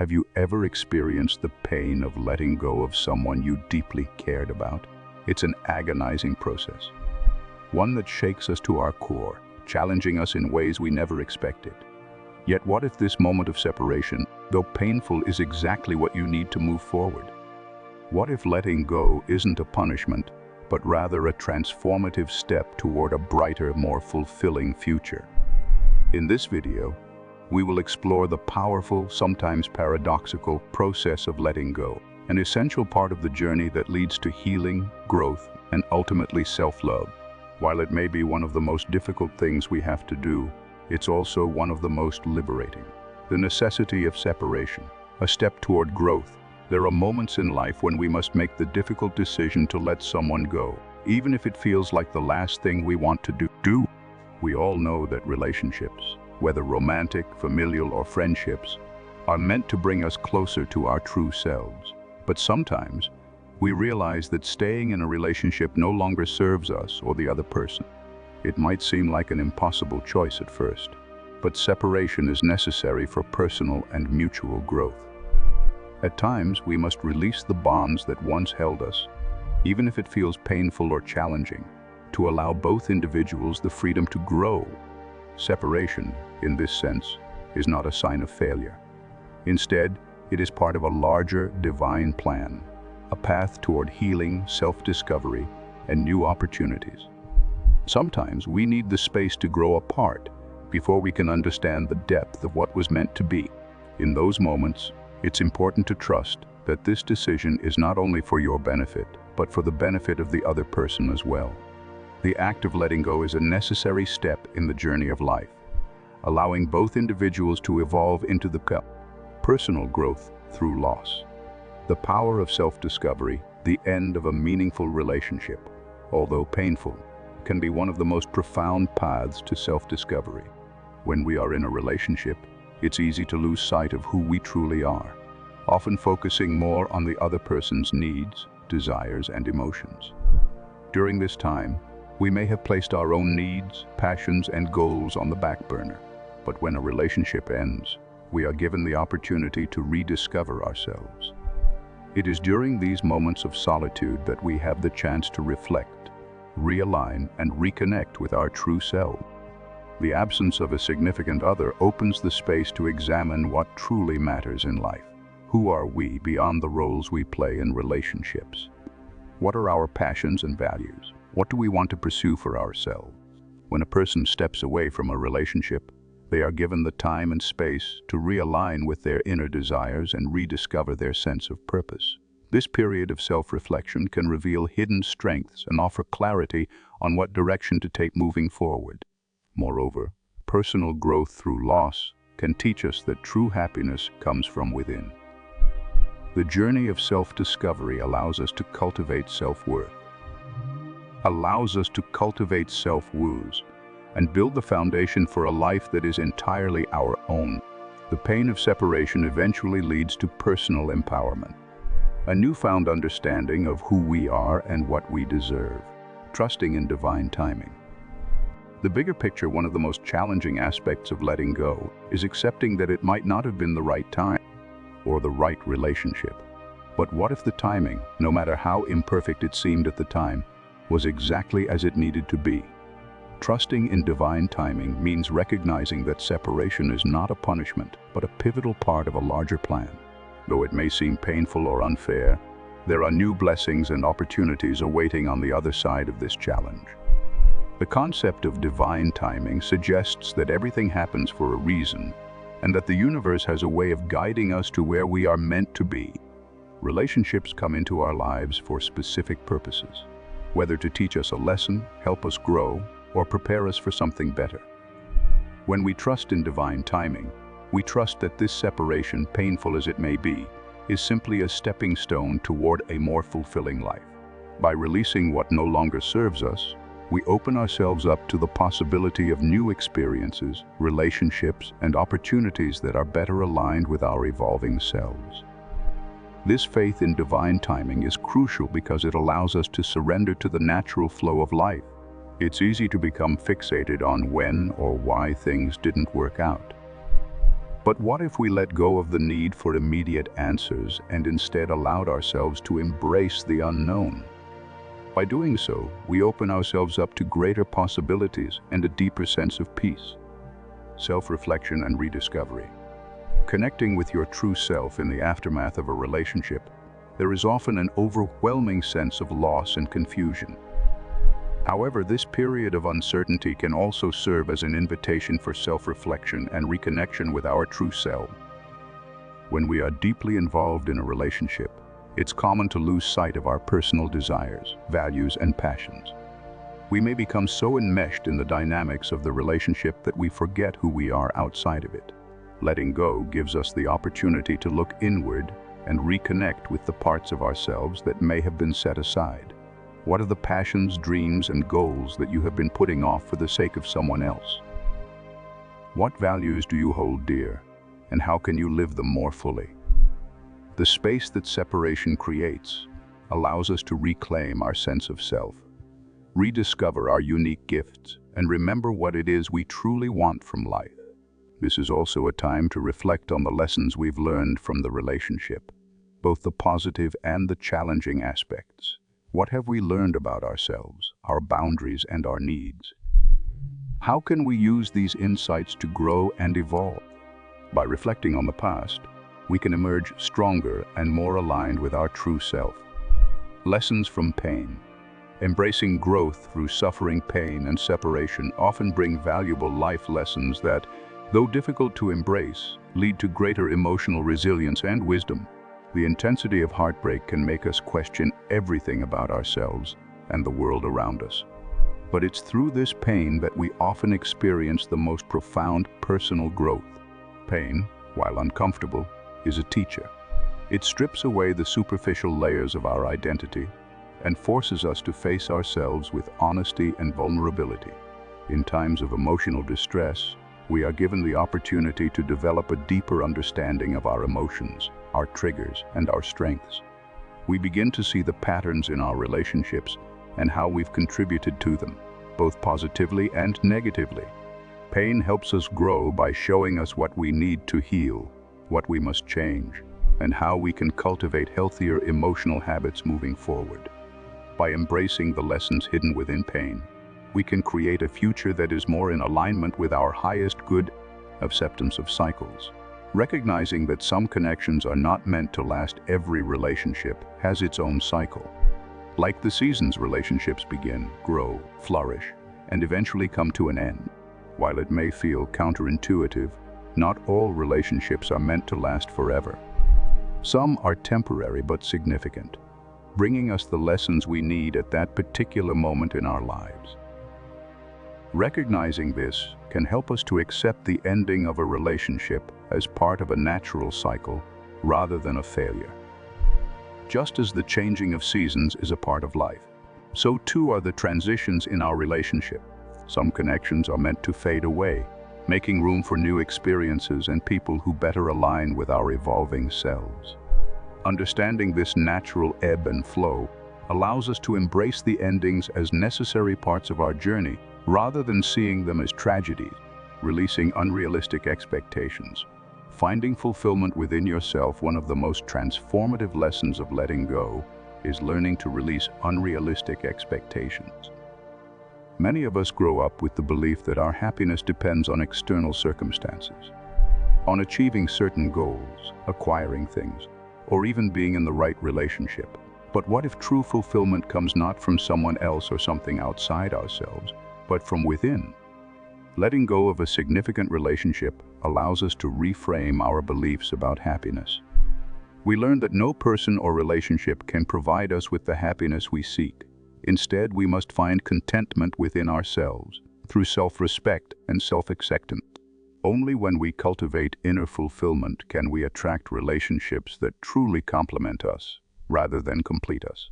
Have you ever experienced the pain of letting go of someone you deeply cared about? It's an agonizing process, one that shakes us to our core, challenging us in ways we never expected. Yet what if this moment of separation, though painful, is exactly what you need to move forward? What if letting go isn't a punishment, but rather a transformative step toward a brighter, more fulfilling future? In this video, we will explore the powerful, sometimes paradoxical, process of letting go, an essential part of the journey that leads to healing, growth, and ultimately self-love. While it may be one of the most difficult things we have to do, it's also one of the most liberating. The necessity of separation, a step toward growth. There are moments in life when we must make the difficult decision to let someone go, even if it feels like the last thing we want to do. We all know that relationships, whether romantic, familial, or friendships, are meant to bring us closer to our true selves. But sometimes, we realize that staying in a relationship no longer serves us or the other person. It might seem like an impossible choice at first, but separation is necessary for personal and mutual growth. At times, we must release the bonds that once held us, even if it feels painful or challenging, to allow both individuals the freedom to grow. Separation, in this sense, is not a sign of failure. Instead, it is part of a larger divine plan, a path toward healing, self-discovery, and new opportunities. Sometimes we need the space to grow apart before we can understand the depth of what was meant to be. In those moments, it's important to trust that this decision is not only for your benefit, but for the benefit of the other person as well. The act of letting go is a necessary step in the journey of life, allowing both individuals to evolve into the personal growth through loss. The power of self-discovery, the end of a meaningful relationship, although painful, can be one of the most profound paths to self-discovery. When we are in a relationship, it's easy to lose sight of who we truly are, often focusing more on the other person's needs, desires, and emotions. During this time, we may have placed our own needs, passions, and goals on the back burner. But when a relationship ends, we are given the opportunity to rediscover ourselves. It is during these moments of solitude that we have the chance to reflect, realign, and reconnect with our true self. The absence of a significant other opens the space to examine what truly matters in life. Who are we beyond the roles we play in relationships? What are our passions and values? What do we want to pursue for ourselves? When a person steps away from a relationship, they are given the time and space to realign with their inner desires and rediscover their sense of purpose. This period of self-reflection can reveal hidden strengths and offer clarity on what direction to take moving forward. Moreover, personal growth through loss can teach us that true happiness comes from within. The journey of self-discovery allows us to cultivate self-worth, and build the foundation for a life that is entirely our own. The pain of separation eventually leads to personal empowerment, a newfound understanding of who we are and what we deserve, trusting in divine timing. The bigger picture, one of the most challenging aspects of letting go, is accepting that it might not have been the right time or the right relationship. But what if the timing, no matter how imperfect it seemed at the time, was exactly as it needed to be? Trusting in divine timing means recognizing that separation is not a punishment, but a pivotal part of a larger plan. Though it may seem painful or unfair, there are new blessings and opportunities awaiting on the other side of this challenge. The concept of divine timing suggests that everything happens for a reason, and that the universe has a way of guiding us to where we are meant to be. Relationships come into our lives for specific purposes, whether to teach us a lesson, help us grow, or prepare us for something better. When we trust in divine timing, we trust that this separation, painful as it may be, is simply a stepping stone toward a more fulfilling life. By releasing what no longer serves us, we open ourselves up to the possibility of new experiences, relationships, and opportunities that are better aligned with our evolving selves. This faith in divine timing is crucial because it allows us to surrender to the natural flow of life. It's easy to become fixated on when or why things didn't work out. But what if we let go of the need for immediate answers and instead allowed ourselves to embrace the unknown? By doing so, we open ourselves up to greater possibilities and a deeper sense of peace. Self-reflection and rediscovery. Connecting with your true self in the aftermath of a relationship, there is often an overwhelming sense of loss and confusion. However, this period of uncertainty can also serve as an invitation for self-reflection and reconnection with our true self. When we are deeply involved in a relationship, it's common to lose sight of our personal desires, values, and passions. We may become so enmeshed in the dynamics of the relationship that we forget who we are outside of it. Letting go gives us the opportunity to look inward and reconnect with the parts of ourselves that may have been set aside. What are the passions, dreams, and goals that you have been putting off for the sake of someone else? What values do you hold dear, and how can you live them more fully? The space that separation creates allows us to reclaim our sense of self, rediscover our unique gifts, and remember what it is we truly want from life. This is also a time to reflect on the lessons we've learned from the relationship, both the positive and the challenging aspects. What have we learned about ourselves, our boundaries, and our needs? How can we use these insights to grow and evolve? By reflecting on the past, we can emerge stronger and more aligned with our true self. Lessons from pain. Embracing growth through suffering, pain, and separation often bring valuable life lessons that, though difficult to embrace, lead to greater emotional resilience and wisdom. The intensity of heartbreak can make us question everything about ourselves and the world around us. But it's through this pain that we often experience the most profound personal growth. Pain, while uncomfortable, is a teacher. It strips away the superficial layers of our identity and forces us to face ourselves with honesty and vulnerability. In times of emotional distress, we are given the opportunity to develop a deeper understanding of our emotions, our triggers, and our strengths. We begin to see the patterns in our relationships and how we've contributed to them, both positively and negatively. Pain helps us grow by showing us what we need to heal, what we must change, and how we can cultivate healthier emotional habits moving forward. By embracing the lessons hidden within pain, we can create a future that is more in alignment with our highest good. Acceptance of cycles. Recognizing that some connections are not meant to last. Every relationship has its own cycle. Like the seasons, relationships begin, grow, flourish, and eventually come to an end. While it may feel counterintuitive, not all relationships are meant to last forever. Some are temporary but significant, bringing us the lessons we need at that particular moment in our lives. Recognizing this can help us to accept the ending of a relationship as part of a natural cycle rather than a failure. Just as the changing of seasons is a part of life, so too are the transitions in our relationship. Some connections are meant to fade away, making room for new experiences and people who better align with our evolving selves. Understanding this natural ebb and flow allows us to embrace the endings as necessary parts of our journey rather than seeing them as tragedies. Releasing unrealistic expectations. Finding fulfillment within yourself. One of the most transformative lessons of letting go is learning to release unrealistic expectations. Many of us grow up with the belief that our happiness depends on external circumstances, on achieving certain goals, acquiring things, or even being in the right relationship. But what if true fulfillment comes not from someone else or something outside ourselves, but from within? Letting go of a significant relationship allows us to reframe our beliefs about happiness. We learn that no person or relationship can provide us with the happiness we seek. Instead, we must find contentment within ourselves, through self-respect and self-acceptance. Only when we cultivate inner fulfillment can we attract relationships that truly complement us, rather than complete us.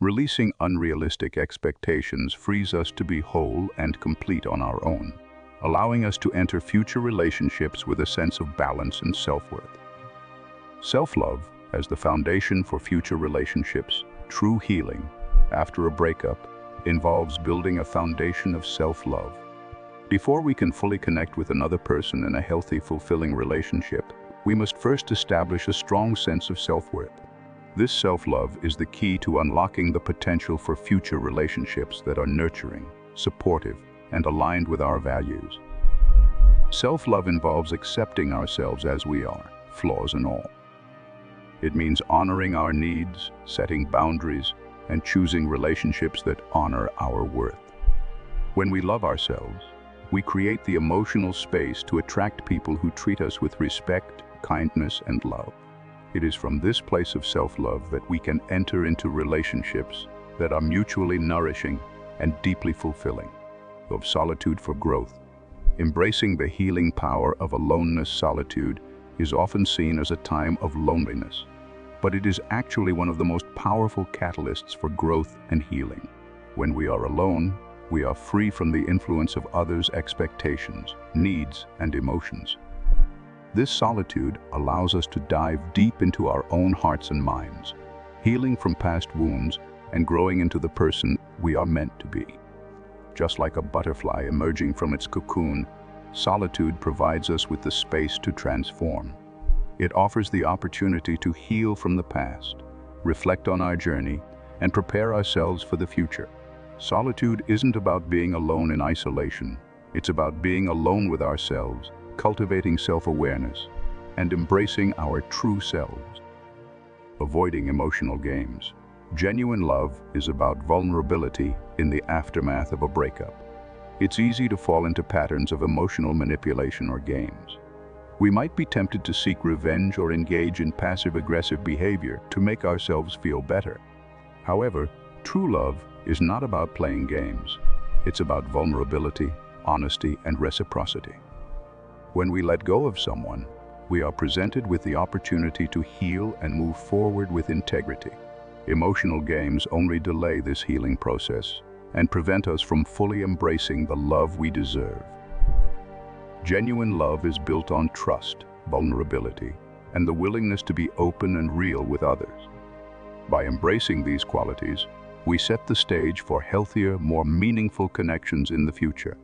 Releasing unrealistic expectations frees us to be whole and complete on our own, allowing us to enter future relationships with a sense of balance and self-worth. Self-love as the foundation for future relationships. True healing after a breakup involves building a foundation of self-love. Before we can fully connect with another person in a healthy, fulfilling relationship, we must first establish a strong sense of self-worth. This self-love is the key to unlocking the potential for future relationships that are nurturing, supportive, and aligned with our values. Self-love involves accepting ourselves as we are, flaws and all. It means honoring our needs, setting boundaries, and choosing relationships that honor our worth. When we love ourselves, we create the emotional space to attract people who treat us with respect, kindness, and love. It is from this place of self-love that we can enter into relationships that are mutually nourishing and deeply fulfilling. Of solitude for growth. Embracing the healing power of aloneness. Solitude is often seen as a time of loneliness, but it is actually one of the most powerful catalysts for growth and healing. When we are alone, we are free from the influence of others' expectations, needs, and emotions. This solitude allows us to dive deep into our own hearts and minds, healing from past wounds and growing into the person we are meant to be. Just like a butterfly emerging from its cocoon, solitude provides us with the space to transform. It offers the opportunity to heal from the past, reflect on our journey, and prepare ourselves for the future. Solitude isn't about being alone in isolation. It's about being alone with ourselves, cultivating self-awareness, and embracing our true selves. Avoiding emotional games. Genuine love is about vulnerability in the aftermath of a breakup. It's easy to fall into patterns of emotional manipulation or games. We might be tempted to seek revenge or engage in passive-aggressive behavior to make ourselves feel better. However, true love is not about playing games. It's about vulnerability, honesty, and reciprocity. When we let go of someone, we are presented with the opportunity to heal and move forward with integrity. Emotional games only delay this healing process and prevent us from fully embracing the love we deserve. Genuine love is built on trust, vulnerability, and the willingness to be open and real with others. By embracing these qualities, we set the stage for healthier, more meaningful connections in the future.